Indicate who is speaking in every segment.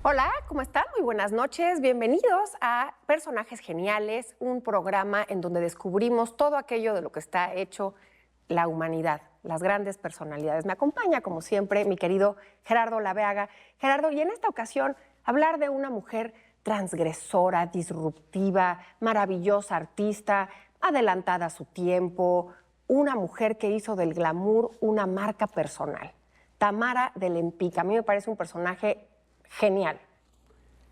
Speaker 1: Hola, ¿cómo están? Muy buenas noches. Bienvenidos a Personajes Geniales, un programa en donde descubrimos todo aquello de lo que está hecho la humanidad, las grandes personalidades. Me acompaña, como siempre, mi querido Gerardo Laveaga. Gerardo, y en esta ocasión hablar de una mujer transgresora, disruptiva, maravillosa artista, adelantada a su tiempo, una mujer que hizo del glamour una marca personal. Tamara de Lempicka. A mí me parece un personaje genial.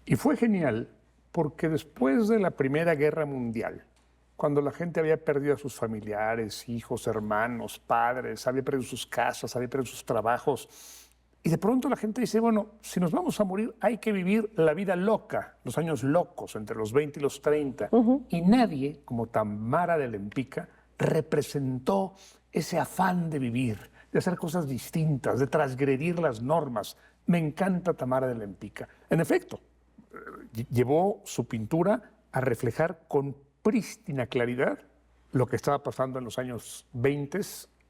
Speaker 2: Y fue genial porque después de la Primera Guerra Mundial, cuando la gente había perdido a sus familiares, hijos, hermanos, padres, había perdido sus casas, había perdido sus trabajos, y de pronto la gente dice, bueno, si nos vamos a morir hay que vivir la vida loca, los años locos, entre los 20 y los 30. Y nadie, como Tamara de Lempicka, representó ese afán de vivir, de hacer cosas distintas, de transgredir las normas. Me encanta Tamara de Lempicka. En efecto, llevó su pintura a reflejar con prístina claridad lo que estaba pasando en los años 20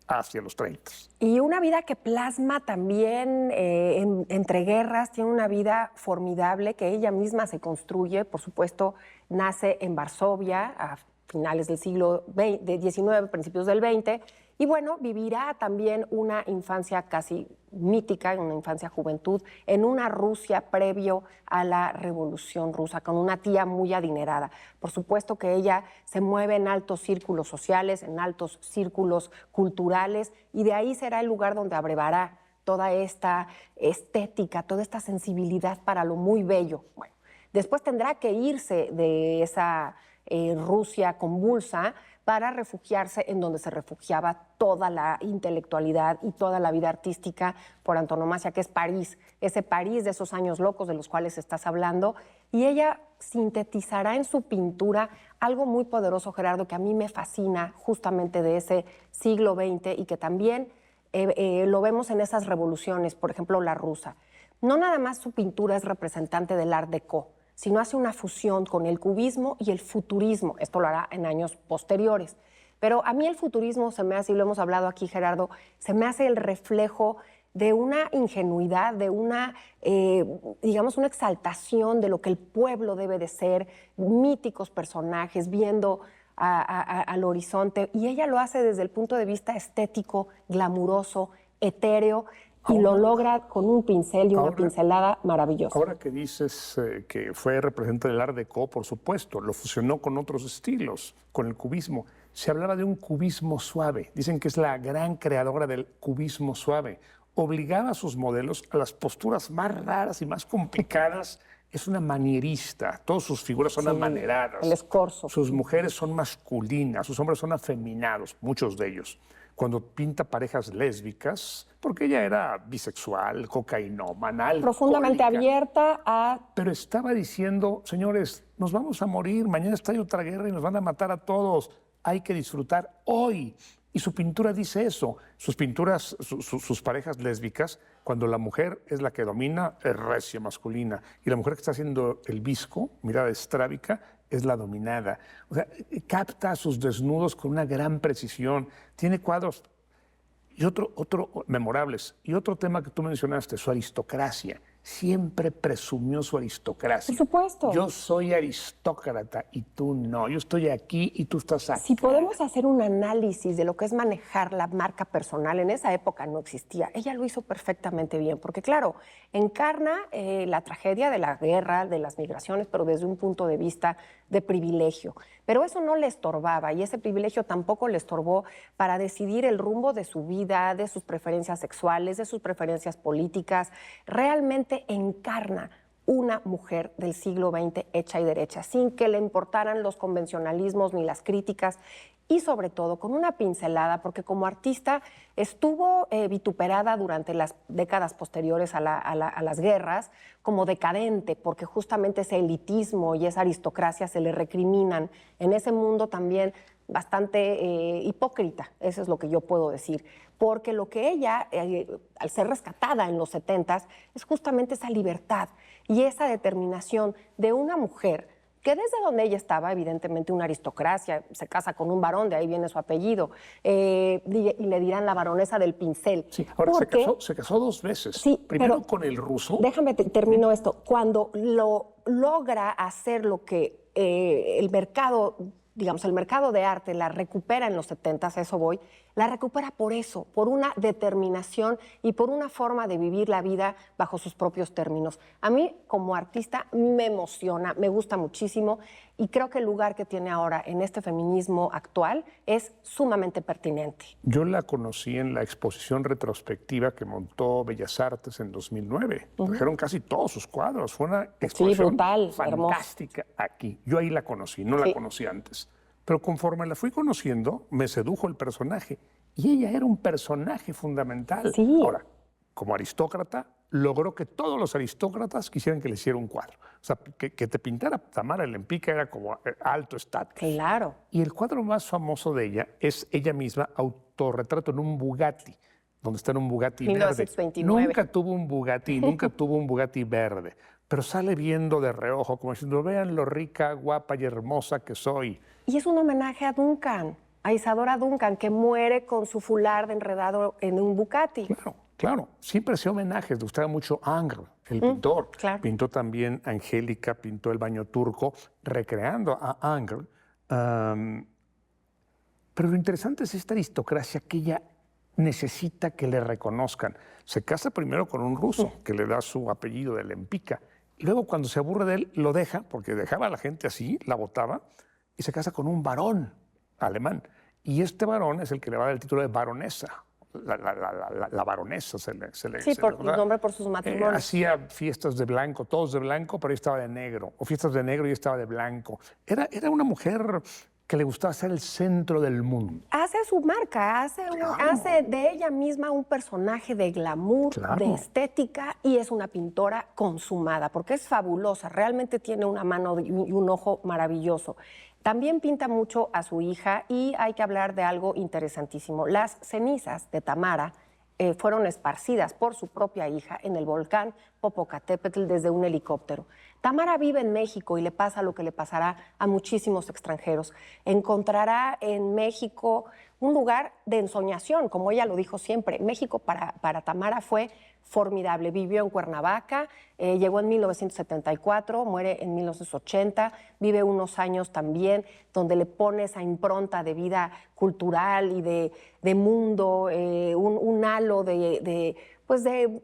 Speaker 2: hacia los 30.
Speaker 1: Y una vida que plasma también entre guerras, tiene una vida formidable que ella misma se construye. Por supuesto, nace en Varsovia a finales del siglo XIX, principios del XX, y bueno, vivirá también una infancia casi mítica, una infancia-juventud, en una Rusia previo a la Revolución Rusa, con una tía muy adinerada. Por supuesto que ella se mueve en altos círculos sociales, en altos círculos culturales, y de ahí será el lugar donde abrevará toda esta estética, toda esta sensibilidad para lo muy bello. Bueno, después tendrá que irse de esa Rusia convulsa para refugiarse en donde se refugiaba toda la intelectualidad y toda la vida artística por antonomasia, que es París, ese París de esos años locos de los cuales estás hablando. Y ella sintetizará en su pintura algo muy poderoso, Gerardo, que a mí me fascina justamente de ese siglo XX y que también lo vemos en esas revoluciones, por ejemplo, la rusa. No nada más su pintura es representante del Art Déco, sino hace una fusión con el cubismo y el futurismo. Esto lo hará en años posteriores. Pero a mí el futurismo se me hace, y lo hemos hablado aquí, Gerardo, se me hace el reflejo de una ingenuidad, de una, digamos, una exaltación de lo que el pueblo debe de ser, míticos personajes viendo al horizonte, y ella lo hace desde el punto de vista estético, glamuroso, etéreo, y lo logra con un pincel y una pincelada maravillosa.
Speaker 2: Ahora que dices que fue representante del Art Déco, por supuesto, lo fusionó con otros estilos, con el cubismo. Se hablaba de un cubismo suave. Dicen que es la gran creadora del cubismo suave. Obligaba a sus modelos a las posturas más raras y más complicadas. Es una manierista. Todas sus figuras son amaneradas.
Speaker 1: El escorzo.
Speaker 2: Sus mujeres son masculinas, sus hombres son afeminados, muchos de ellos. Cuando pinta parejas lésbicas, porque ella era bisexual, cocainómana,
Speaker 1: profundamente abierta a...
Speaker 2: Pero estaba diciendo, señores, nos vamos a morir, mañana está otra guerra y nos van a matar a todos. Hay que disfrutar hoy. Y su pintura dice eso. Sus pinturas, sus parejas lésbicas, cuando la mujer es la que domina, es recia masculina. Y la mujer que está haciendo el visco, mirada estrábica, es la dominada. O sea, capta a sus desnudos con una gran precisión. Tiene cuadros y otro memorables. Y otro tema que tú mencionaste, su aristocracia. Siempre presumió su aristocracia.
Speaker 1: Por supuesto.
Speaker 2: Yo soy aristócrata y tú no. Yo estoy aquí y tú estás aquí.
Speaker 1: Si podemos hacer un análisis de lo que es manejar la marca personal, en esa época no existía. Ella lo hizo perfectamente bien, porque claro, encarna la tragedia de la guerra, de las migraciones, pero desde un punto de vista de privilegio. Pero eso no le estorbaba, y ese privilegio tampoco le estorbó para decidir el rumbo de su vida, de sus preferencias sexuales, de sus preferencias políticas. Realmente encarna una mujer del siglo XX hecha y derecha, sin que le importaran los convencionalismos ni las críticas, y sobre todo con una pincelada, porque como artista estuvo vituperada durante las décadas posteriores a las guerras como decadente, porque justamente ese elitismo y esa aristocracia se le recriminan en ese mundo también bastante hipócrita, eso es lo que yo puedo decir, porque lo que ella, al ser rescatada en los 70s, es justamente esa libertad y esa determinación de una mujer que desde donde ella estaba, evidentemente una aristocracia, se casa con un varón, de ahí viene su apellido, y le dirán la baronesa del pincel.
Speaker 2: Sí, ahora
Speaker 1: porque,
Speaker 2: se casó 2 veces.
Speaker 1: Sí,
Speaker 2: Primero
Speaker 1: pero
Speaker 2: con el ruso.
Speaker 1: Déjame termino esto. Cuando logra hacer lo que el mercado, digamos, el mercado de arte la recupera en los 70s, a eso voy, la recupera por eso, por una determinación y por una forma de vivir la vida bajo sus propios términos. A mí, como artista, me emociona, me gusta muchísimo y creo que el lugar que tiene ahora en este feminismo actual es sumamente pertinente.
Speaker 2: Yo la conocí en la exposición retrospectiva que montó Bellas Artes en 2009. Trajeron casi todos sus cuadros. Fue una exposición
Speaker 1: brutal,
Speaker 2: fantástica aquí. Yo ahí la conocí, no la conocí antes. Pero conforme la fui conociendo, me sedujo el personaje. Y ella era un personaje fundamental.
Speaker 1: Sí.
Speaker 2: Ahora, como aristócrata, logró que todos los aristócratas quisieran que le hiciera un cuadro. O sea, que te pintara Tamara Lempicka era como alto estatus.
Speaker 1: Claro.
Speaker 2: Y el cuadro más famoso de ella es ella misma, autorretrato en un Bugatti, donde está en un Bugatti
Speaker 1: 1929.
Speaker 2: verde. Nunca tuvo un Bugatti, nunca tuvo un Bugatti verde, pero sale viendo de reojo, como diciendo, vean lo rica, guapa y hermosa que soy.
Speaker 1: Y es un homenaje a Duncan, a Isadora Duncan, que muere con su foulard enredado en un Bugatti.
Speaker 2: Claro, claro. Siempre hacía homenajes. Le gustaba mucho Ingres, el pintor.
Speaker 1: Claro.
Speaker 2: Pintó también Angélica, pintó El baño turco, recreando a Ingres. Pero lo interesante es esta aristocracia que ella necesita que le reconozcan. Se casa primero con un ruso, que le da su apellido de Lempicka. Luego, cuando se aburre de él, lo deja, porque dejaba a la gente así, la botaba, y se casa con un varón alemán. Y este varón es el que le va a dar el título de baronesa. La baronesa se le
Speaker 1: Sí, por el nombre por sus matrimonios.
Speaker 2: Hacía fiestas de blanco, todos de blanco, pero ella estaba de negro. O fiestas de negro y ella estaba de blanco. Era una mujer que le gustaba ser el centro del mundo.
Speaker 1: Hace su marca, hace de ella misma un personaje de glamour, de estética, y es una pintora consumada, porque es fabulosa, realmente tiene una mano y un ojo maravilloso. También pinta mucho a su hija y hay que hablar de algo interesantísimo. Las cenizas de Tamara fueron esparcidas por su propia hija en el volcán Popocatépetl desde un helicóptero. Tamara vive en México y le pasa lo que le pasará a muchísimos extranjeros. Encontrará en México un lugar de ensoñación, como ella lo dijo siempre. México para Tamara fue formidable. Vivió en Cuernavaca, llegó en 1974, muere en 1980, vive unos años también donde le pone esa impronta de vida cultural y de mundo, un halo de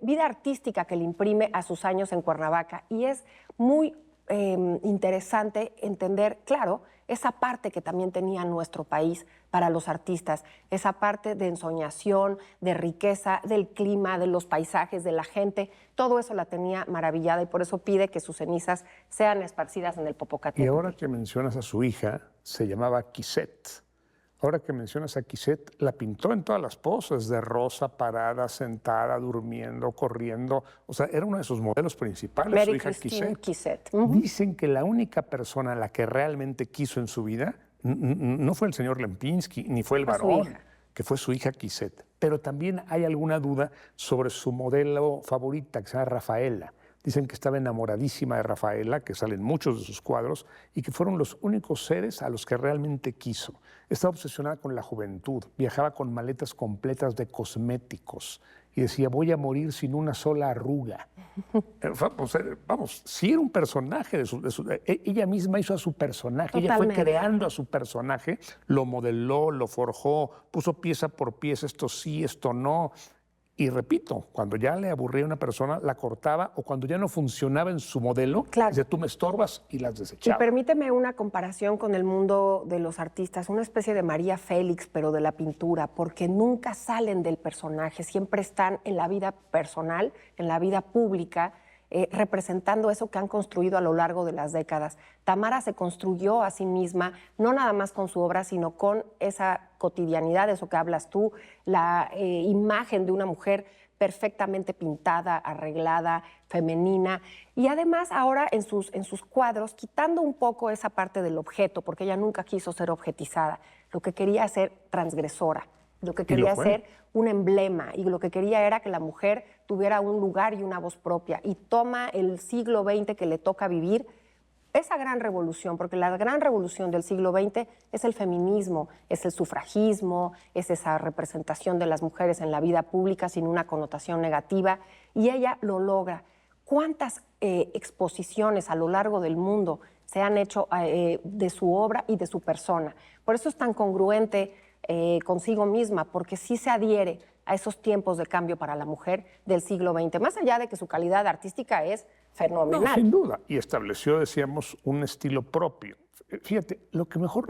Speaker 1: vida artística que le imprime a sus años en Cuernavaca. Y es muy interesante entender, claro, esa parte que también tenía nuestro país para los artistas, esa parte de ensoñación, de riqueza, del clima, de los paisajes, de la gente, todo eso la tenía maravillada y por eso pide que sus cenizas sean esparcidas en el Popocatépetl.
Speaker 2: Y ahora que mencionas a su hija, se llamaba Quisette. Ahora que mencionas a Quisette, la pintó en todas las poses, de rosa, parada, sentada, durmiendo, corriendo. O sea, era uno de sus modelos principales,
Speaker 1: Mary
Speaker 2: su hija
Speaker 1: Christine
Speaker 2: Quisette.
Speaker 1: Quisette.
Speaker 2: Dicen que la única persona a la que realmente quiso en su vida no fue el señor Lempinski, ni fue el varón, que fue su hija Quisette. Pero también hay alguna duda sobre su modelo favorita, que se llama Rafaela. Dicen que estaba enamoradísima de Rafaela, que salen muchos de sus cuadros, y que fueron los únicos seres a los que realmente quiso. Estaba obsesionada con la juventud, viajaba con maletas completas de cosméticos y decía, voy a morir sin una sola arruga. Vamos, sí era un personaje, ella misma hizo a su personaje,
Speaker 1: Totalmente.
Speaker 2: Ella fue creando a su personaje, lo modeló, lo forjó, puso pieza por pieza, esto sí, esto no. Y repito, cuando ya le aburría a una persona, la cortaba, o cuando ya no funcionaba en su modelo, dice, tú me estorbas, y las desechaba.
Speaker 1: Y permíteme una comparación con el mundo de los artistas, una especie de María Félix, pero de la pintura, porque nunca salen del personaje, siempre están en la vida personal, en la vida pública, representando eso que han construido a lo largo de las décadas. Tamara se construyó a sí misma, no nada más con su obra, sino con esa cotidianidad, eso que hablas tú, la imagen de una mujer perfectamente pintada, arreglada, femenina. Y además ahora en sus cuadros, quitando un poco esa parte del objeto, porque ella nunca quiso ser objetizada, lo que quería ser transgresora. Lo que quería ser un emblema y lo que quería era que la mujer tuviera un lugar y una voz propia. Y toma el siglo XX que le toca vivir esa gran revolución, porque la gran revolución del siglo XX es el feminismo, es el sufragismo, es esa representación de las mujeres en la vida pública sin una connotación negativa, y ella lo logra. ¿Cuántas exposiciones a lo largo del mundo se han hecho de su obra y de su persona? Por eso es tan congruente consigo misma, porque sí se adhiere a esos tiempos de cambio para la mujer del siglo XX, más allá de que su calidad artística es fenomenal.
Speaker 2: No, sin duda. Y estableció, decíamos, un estilo propio. Fíjate, lo mejor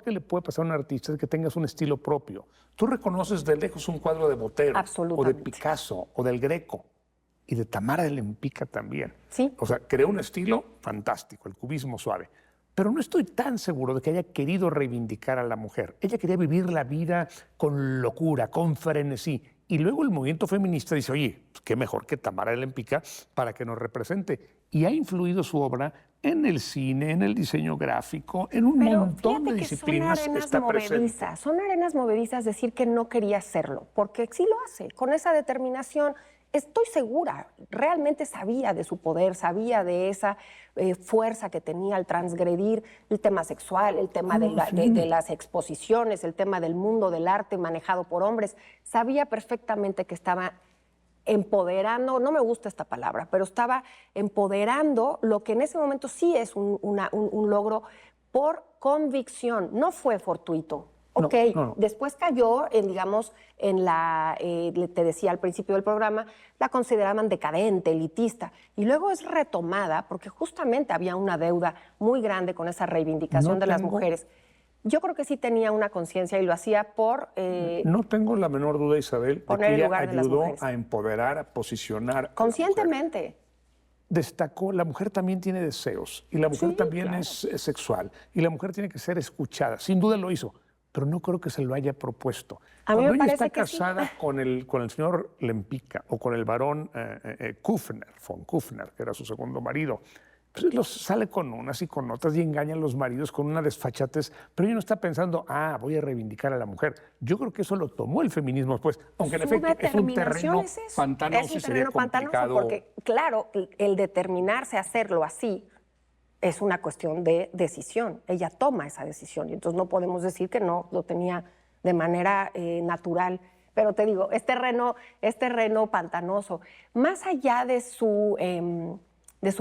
Speaker 2: que le puede pasar a un artista es que tengas un estilo propio. Tú reconoces de lejos un cuadro de Botero, o de Picasso, o del Greco, y de Tamara de Lempicka también.
Speaker 1: Sí.
Speaker 2: O sea, creó un estilo fantástico, el cubismo suave. Pero no estoy tan seguro de que haya querido reivindicar a la mujer. Ella quería vivir la vida con locura, con frenesí. Y luego el movimiento feminista dice, oye, pues qué mejor que Tamara de Lempicka para que nos represente. Y ha influido su obra en el cine, en el diseño gráfico, en un montón de disciplinas.
Speaker 1: Son arenas movedizas decir que no quería hacerlo, porque sí lo hace, con esa determinación. Estoy segura, realmente sabía de su poder, sabía de esa fuerza que tenía al transgredir el tema sexual, el tema de las exposiciones, el tema del mundo del arte manejado por hombres. Sabía perfectamente que estaba empoderando, no me gusta esta palabra, pero estaba empoderando lo que en ese momento sí es un logro por convicción, no fue fortuito. Ok, no. Después cayó digamos, en te decía al principio del programa, la consideraban decadente, elitista, y luego es retomada porque justamente había una deuda muy grande con esa reivindicación de las mujeres. Yo creo que sí tenía una conciencia y lo hacía por...
Speaker 2: no tengo la menor duda, Isabel, de que ella ayudó a empoderar, a posicionar.
Speaker 1: Conscientemente.
Speaker 2: Destacó, la mujer también tiene deseos, y la mujer también es sexual, y la mujer tiene que ser escuchada, sin duda lo hizo. Pero no creo que se lo haya propuesto. Cuando ella está casada con el señor Lempicka o con el barón von Kufner, que era su segundo marido, pues sale con unas y con otras y engaña a los maridos con una desfachatez, pero ella no está pensando, voy a reivindicar a la mujer. Yo creo que eso lo tomó el feminismo después, aunque en efecto es un terreno pantanoso y sería complicado.
Speaker 1: Porque, claro, el determinarse a hacerlo así es una cuestión de decisión. Ella toma esa decisión y entonces no podemos decir que no lo tenía de manera natural. Pero te digo, es terreno pantanoso. Más allá de su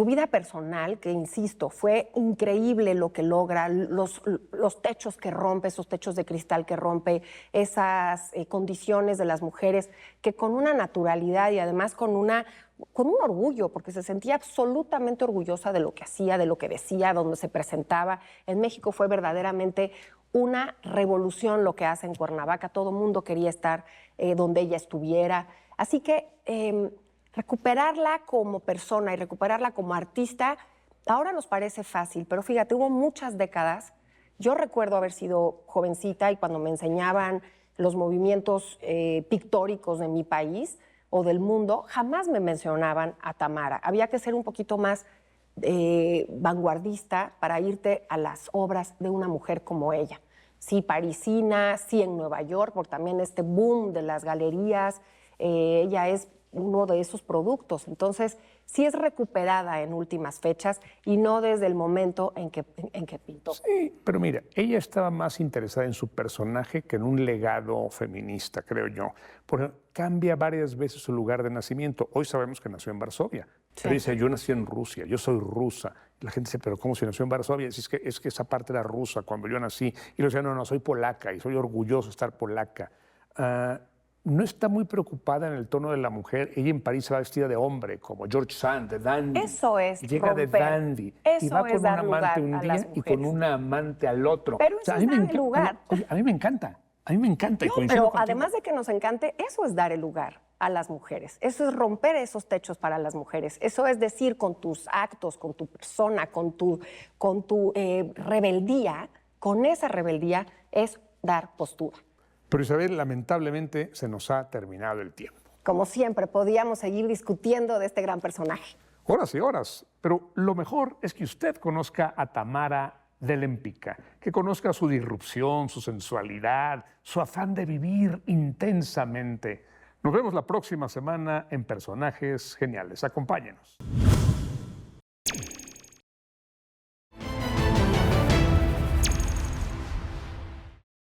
Speaker 1: vida personal, que insisto, fue increíble lo que logra, los techos que rompe, esos techos de cristal que rompe, esas condiciones de las mujeres, que con una naturalidad y además con un orgullo, porque se sentía absolutamente orgullosa de lo que hacía, de lo que decía, donde se presentaba. En México fue verdaderamente una revolución lo que hace en Cuernavaca. Todo el mundo quería estar donde ella estuviera. Así que recuperarla como persona y recuperarla como artista, ahora nos parece fácil, pero fíjate, hubo muchas décadas. Yo recuerdo haber sido jovencita y cuando me enseñaban los movimientos pictóricos de mi país o del mundo, jamás me mencionaban a Tamara. Había que ser un poquito más vanguardista para irte a las obras de una mujer como ella. Sí, parisina, sí en Nueva York, por también este boom de las galerías. Ella es uno de esos productos. Entonces, sí es recuperada en últimas fechas y no desde el momento en que pintó.
Speaker 2: Sí, pero mira, ella estaba más interesada en su personaje que en un legado feminista, creo yo. Porque cambia varias veces su lugar de nacimiento. Hoy sabemos que nació en Varsovia. Sí. Pero dice, yo nací en Rusia, yo soy rusa. La gente dice, pero ¿cómo si nació en Varsovia? Es que esa parte era rusa cuando yo nací. Y lo decía, no, soy polaca y soy orgulloso de estar polaca. No está muy preocupada en el tono de la mujer. Ella en París se va vestida de hombre, como George Sand, de dandy.
Speaker 1: Eso es
Speaker 2: Llega
Speaker 1: romper.
Speaker 2: De dandy.
Speaker 1: Eso
Speaker 2: y va con un amante un día y con una amante al otro.
Speaker 1: Pero eso es dar el lugar.
Speaker 2: A mí me encanta. A mí me encanta.
Speaker 1: No, pero además de que nos encante, eso es dar el lugar a las mujeres. Eso es romper esos techos para las mujeres. Eso es decir, con tus actos, con tu persona, con tu rebeldía, con esa rebeldía es dar postura.
Speaker 2: Pero Isabel, lamentablemente se nos ha terminado el tiempo.
Speaker 1: Como siempre, podíamos seguir discutiendo de este gran personaje.
Speaker 2: Horas y horas, pero lo mejor es que usted conozca a Tamara de Lempicka, que conozca su disrupción, su sensualidad, su afán de vivir intensamente. Nos vemos la próxima semana en Personajes Geniales. Acompáñenos.